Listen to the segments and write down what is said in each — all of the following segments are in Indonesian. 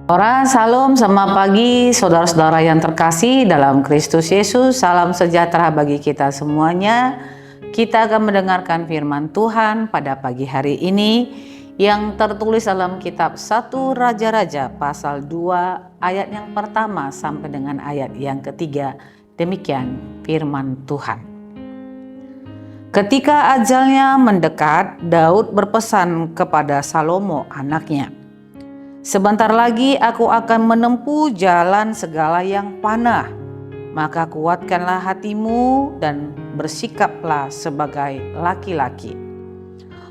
Salam, selamat pagi saudara-saudara yang terkasih dalam Kristus Yesus. Salam sejahtera bagi kita semuanya. Kita akan mendengarkan firman Tuhan pada pagi hari ini yang tertulis dalam kitab 1 Raja-Raja pasal 2 ayat yang pertama sampai dengan ayat yang ketiga. Demikian firman Tuhan. Ketika ajalnya mendekat, Daud berpesan kepada Salomo anaknya, "Sebentar lagi aku akan menempuh jalan segala yang panah, maka kuatkanlah hatimu dan bersikaplah sebagai laki-laki.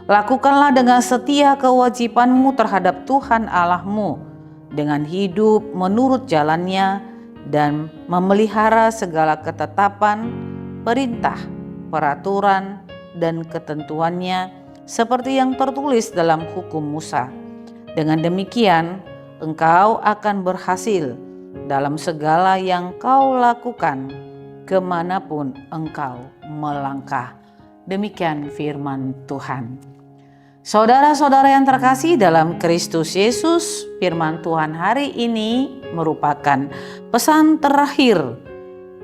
Lakukanlah dengan setia kewajibanmu terhadap Tuhan Allahmu, dengan hidup menurut jalannya dan memelihara segala ketetapan, perintah, peraturan, dan ketentuannya seperti yang tertulis dalam hukum Musa. Dengan demikian, engkau akan berhasil dalam segala yang kau lakukan, kemanapun engkau melangkah." Demikian firman Tuhan. Saudara-saudara yang terkasih dalam Kristus Yesus, firman Tuhan hari ini merupakan pesan terakhir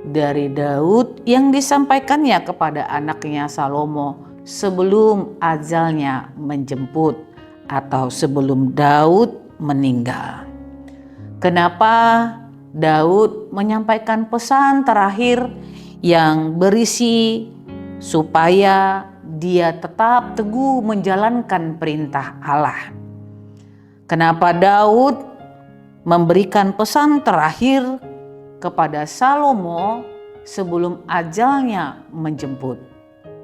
dari Daud yang disampaikannya kepada anaknya Salomo sebelum ajalnya menjemput atau sebelum Daud meninggal. Kenapa Daud menyampaikan pesan terakhir yang berisi supaya dia tetap teguh menjalankan perintah Allah? Kenapa Daud memberikan pesan terakhir kepada Salomo sebelum ajalnya menjemput?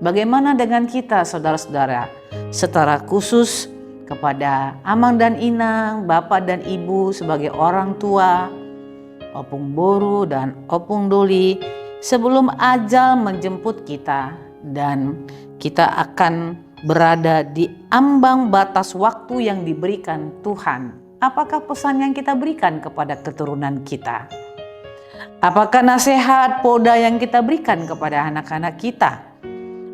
Bagaimana dengan kita saudara-saudara? Secara khusus kepada Amang dan Inang, Bapak dan Ibu sebagai orang tua, Opung Boru dan Opung Doli, sebelum ajal menjemput kita dan kita akan berada di ambang batas waktu yang diberikan Tuhan. Apakah pesan yang kita berikan kepada keturunan kita? Apakah nasihat poda yang kita berikan kepada anak-anak kita?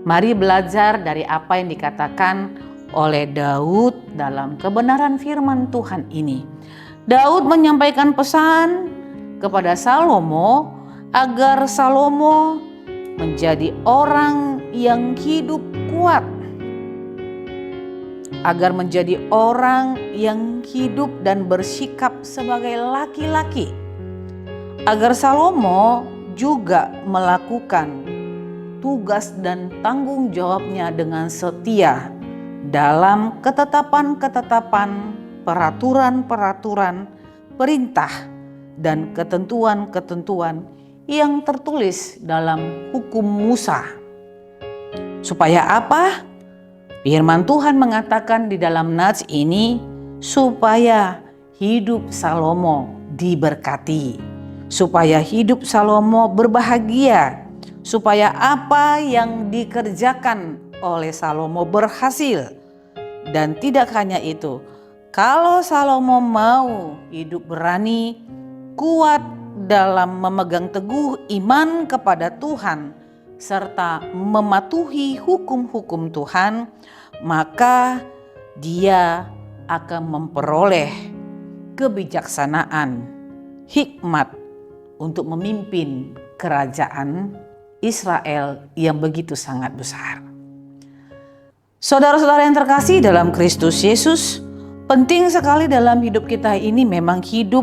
Mari belajar dari apa yang dikatakan oleh Daud dalam kebenaran firman Tuhan ini. Daud menyampaikan pesan kepada Salomo agar Salomo menjadi orang yang hidup kuat, agar menjadi orang yang hidup dan bersikap sebagai laki-laki, agar Salomo juga melakukan tugas dan tanggung jawabnya dengan setia dalam ketetapan-ketetapan, peraturan-peraturan, perintah, dan ketentuan-ketentuan yang tertulis dalam hukum Musa. Supaya apa? Firman Tuhan mengatakan di dalam nats ini, supaya hidup Salomo diberkati, supaya hidup Salomo berbahagia, supaya apa yang dikerjakan oleh Salomo berhasil. Dan tidak hanya itu, kalau Salomo mau hidup berani, kuat dalam memegang teguh iman kepada Tuhan serta mematuhi hukum-hukum Tuhan, maka dia akan memperoleh kebijaksanaan, hikmat untuk memimpin kerajaan Israel yang begitu sangat besar. Saudara-saudara yang terkasih dalam Kristus Yesus, penting sekali dalam hidup kita ini memang hidup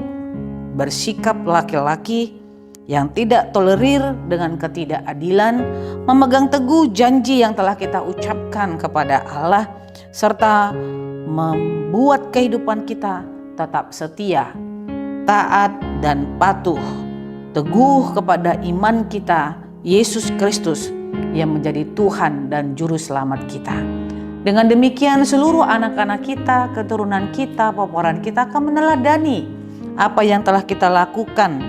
bersikap laki-laki yang tidak tolerir dengan ketidakadilan, memegang teguh janji yang telah kita ucapkan kepada Allah, serta membuat kehidupan kita tetap setia, taat dan patuh, teguh kepada iman kita, Yesus Kristus yang menjadi Tuhan dan Juru Selamat kita. Dengan demikian seluruh anak-anak kita, keturunan kita, peporan kita akan meneladani apa yang telah kita lakukan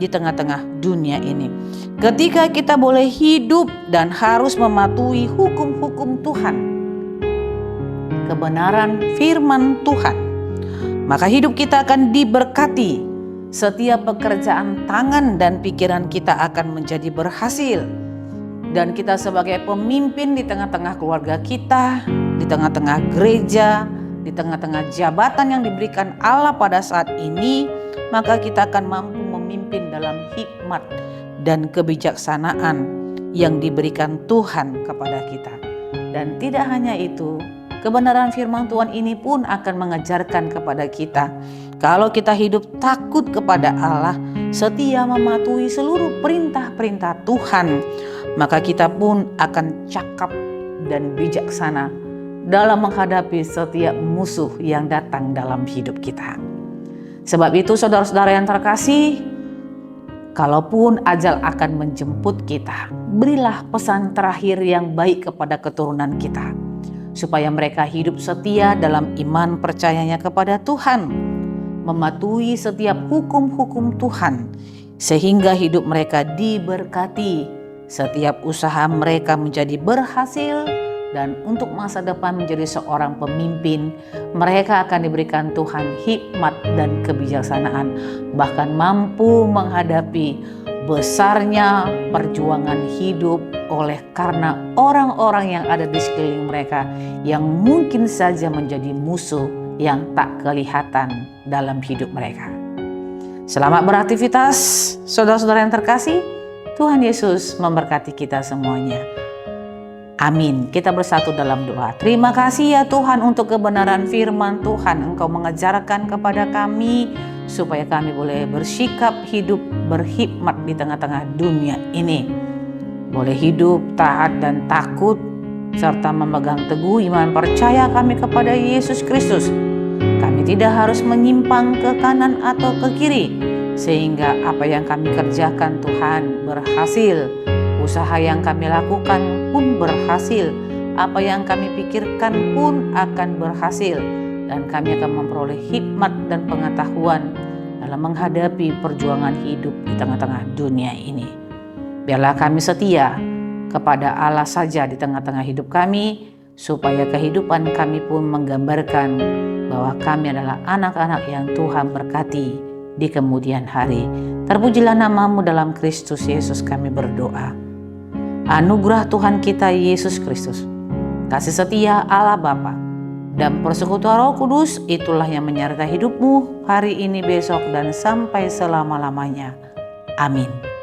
di tengah-tengah dunia ini. Ketika kita boleh hidup dan harus mematuhi hukum-hukum Tuhan, kebenaran firman Tuhan, maka hidup kita akan diberkati. Setiap pekerjaan tangan dan pikiran kita akan menjadi berhasil. Dan kita sebagai pemimpin di tengah-tengah keluarga kita, di tengah-tengah gereja, di tengah-tengah jabatan yang diberikan Allah pada saat ini, maka kita akan mampu memimpin dalam hikmat dan kebijaksanaan yang diberikan Tuhan kepada kita. Dan tidak hanya itu, kebenaran firman Tuhan ini pun akan mengajarkan kepada kita, kalau kita hidup takut kepada Allah, setia mematuhi seluruh perintah-perintah Tuhan, maka kita pun akan cakap dan bijaksana dalam menghadapi setiap musuh yang datang dalam hidup kita. Sebab itu saudara-saudara yang terkasih, kalaupun ajal akan menjemput kita, berilah pesan terakhir yang baik kepada keturunan kita, supaya mereka hidup setia dalam iman percayanya kepada Tuhan, mematuhi setiap hukum-hukum Tuhan, sehingga hidup mereka diberkati, setiap usaha mereka menjadi berhasil, dan untuk masa depan menjadi seorang pemimpin, mereka akan diberikan Tuhan hikmat dan kebijaksanaan, bahkan mampu menghadapi besarnya perjuangan hidup oleh karena orang-orang yang ada di sekeliling mereka yang mungkin saja menjadi musuh yang tak kelihatan dalam hidup mereka. Selamat beraktivitas, saudara-saudara yang terkasih. Tuhan Yesus memberkati kita semuanya. Amin. Kita bersatu dalam doa. Terima kasih ya Tuhan untuk kebenaran firman Tuhan. Engkau mengajarkan kepada kami supaya kami boleh bersikap hidup berhikmat di tengah-tengah dunia ini. Boleh hidup taat dan takut, serta memegang teguh iman percaya kami kepada Yesus Kristus. Kami tidak harus menyimpang ke kanan atau ke kiri, sehingga apa yang kami kerjakan Tuhan berhasil. Usaha yang kami lakukan pun berhasil, apa yang kami pikirkan pun akan berhasil, dan kami akan memperoleh hikmat dan pengetahuan dalam menghadapi perjuangan hidup di tengah-tengah dunia ini. Biarlah kami setia kepada Allah saja di tengah-tengah hidup kami, supaya kehidupan kami pun menggambarkan bahwa kami adalah anak-anak yang Tuhan berkati di kemudian hari. Terpujilah namamu dalam Kristus Yesus kami berdoa. Anugerah Tuhan kita Yesus Kristus, kasih setia Allah Bapa, dan persekutuan Roh Kudus itulah yang menyertai hidupmu hari ini, besok, dan sampai selama-lamanya. Amin.